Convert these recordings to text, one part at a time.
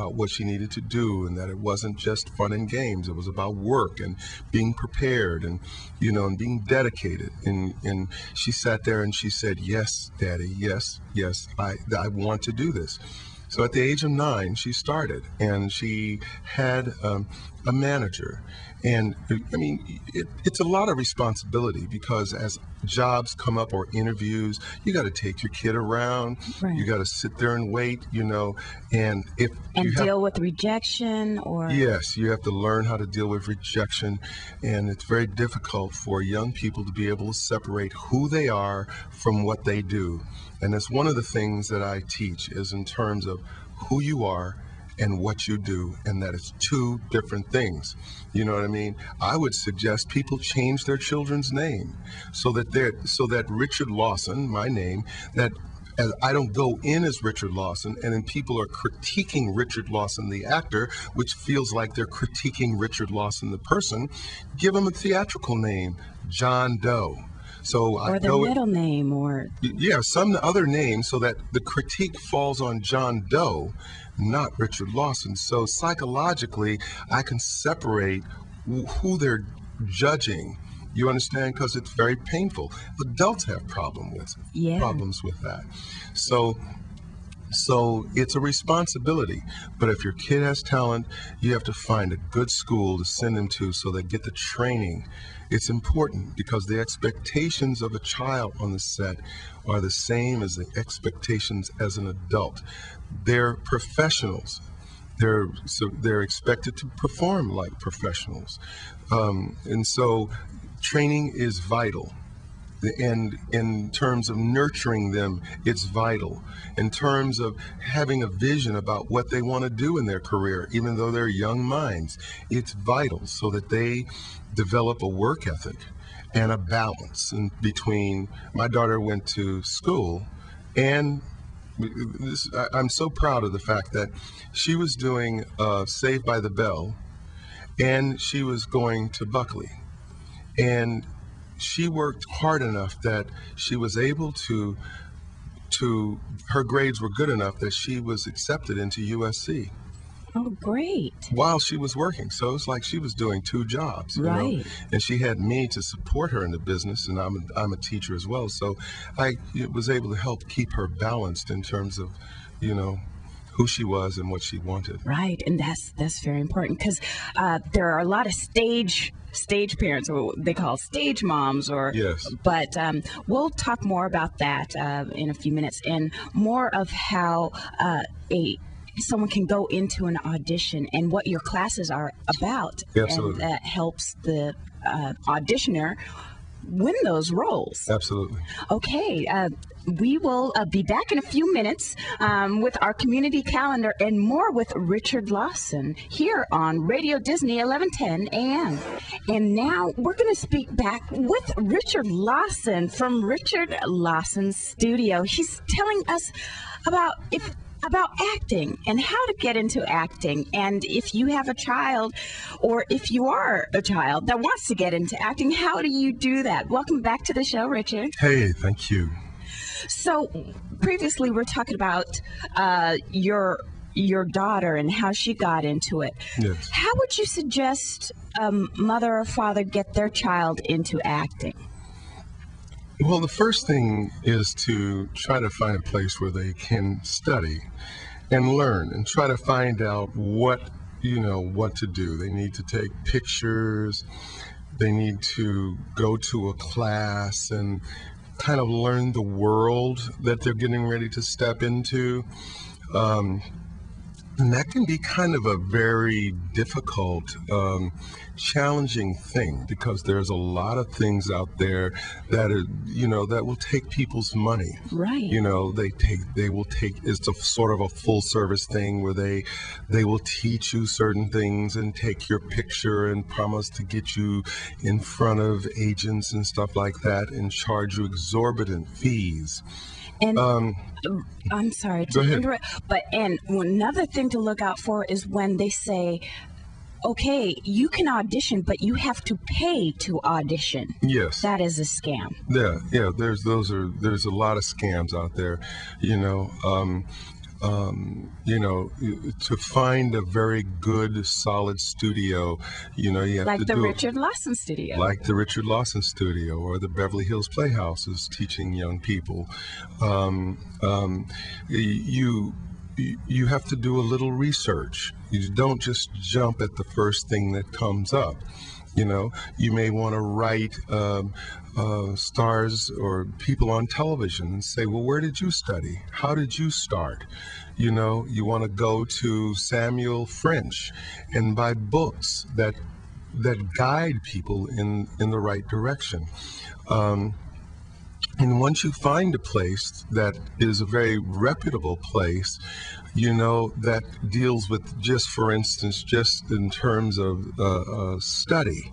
about what she needed to do, and that it wasn't just fun and games. It was about work and being prepared and, and being dedicated. And she sat there and she said, "Yes, Daddy, yes, I want to do this." So at the age of 9, she started, and she had a manager. And I mean, it's a lot of responsibility, because as jobs come up or interviews, you got to take your kid around. Right. You got to sit there and wait, and if you deal with rejection, or yes, you have to learn how to deal with rejection, and it's very difficult for young people to be able to separate who they are from what they do. And that's one of the things that I teach, is in terms of who you are and what you do, and that it's two different things. You know what I mean? I would suggest people change their children's name so that Richard Lawson, my name, that as I don't go in as Richard Lawson, and then people are critiquing Richard Lawson, the actor, which feels like they're critiquing Richard Lawson, the person. Give them a theatrical name, John Doe. Or the middle name, or some other name, so that the critique falls on John Doe, not Richard Lawson. So psychologically, I can separate who they're judging. You understand? Because it's very painful. Adults have problems with that. So it's a responsibility. But if your kid has talent, you have to find a good school to send them to, so they get the training. It's important, because the expectations of a child on the set are the same as the expectations as an adult. They're professionals. They're expected to perform like professionals. And so training is vital. And in terms of nurturing them, it's vital. In terms of having a vision about what they want to do in their career, even though they're young minds, it's vital, so that they develop a work ethic and a balance in between. My daughter went to school, and I'm so proud of the fact that she was doing Saved by the Bell, and she was going to Buckley. And she worked hard enough that she was able to her grades were good enough that she was accepted into USC. Oh, great. While she was working. So it's like she was doing 2 jobs. Right. And she had me to support her in the business, and I'm a teacher as well. So I was able to help keep her balanced in terms of, who she was and what she wanted. Right, and that's very important, because there are a lot of stage parents, or they call stage moms, or yes. But we'll talk more about that in a few minutes, and more of how someone can go into an audition and what your classes are about. Absolutely. And that helps the auditioner win those roles. Absolutely. Okay, we will be back in a few minutes with our community calendar and more with Richard Lawson here on Radio Disney 1110 AM. And now we're going to speak back with Richard Lawson from Richard Lawson's studio. He's telling us about acting and how to get into acting. And if you have a child, or if you are a child that wants to get into acting, how do you do that? Welcome back to the show, Richard. Hey, thank you. So previously we're talking about your daughter and how she got into it. Yes. How would you suggest mother or father get their child into acting? Well, the first thing is to try to find a place where they can study and learn, and try to find out what to do. They need to take pictures. They need to go to a class and kind of learn the world that they're getting ready to step into. And that can be kind of a very difficult, challenging thing, because there's a lot of things out there that are, that will take people's money. Right. They will take, it's a sort of a full service thing where they will teach you certain things and take your picture and promise to get you in front of agents and stuff like that, and charge you exorbitant fees. And I'm sorry to interrupt, but another thing to look out for is when they say, okay, you can audition, but you have to pay to audition. Yes. That is a scam. Yeah. There's a lot of scams out there. To find a very good, solid studio, you have Like to the do Richard Lawson studio. like the Richard Lawson studio or the Beverly Hills Playhouse is teaching young people. Um, um, you you have to do a little research. You don't just jump at the first thing that comes up. You may want to write stars or people on television and say, well, where did you study? How did you start? You want to go to Samuel French and buy books that guide people in the right direction. And once you find a place that is a very reputable place, that deals with just, for instance, just in terms of study,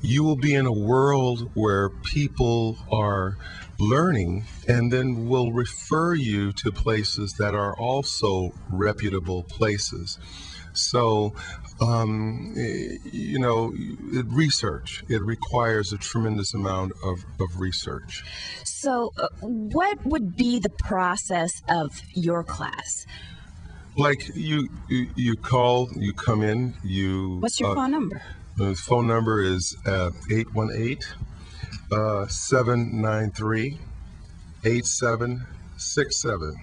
you will be in a world where people are learning and then will refer you to places that are also reputable places. So, research, it requires a tremendous amount of research. So, what would be the process of your class? Like you call, you come in, What's your phone number? The phone number is 818-793-8767.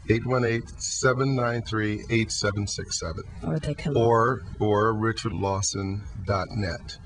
818-793-8767. Or they can or richardlawson.net.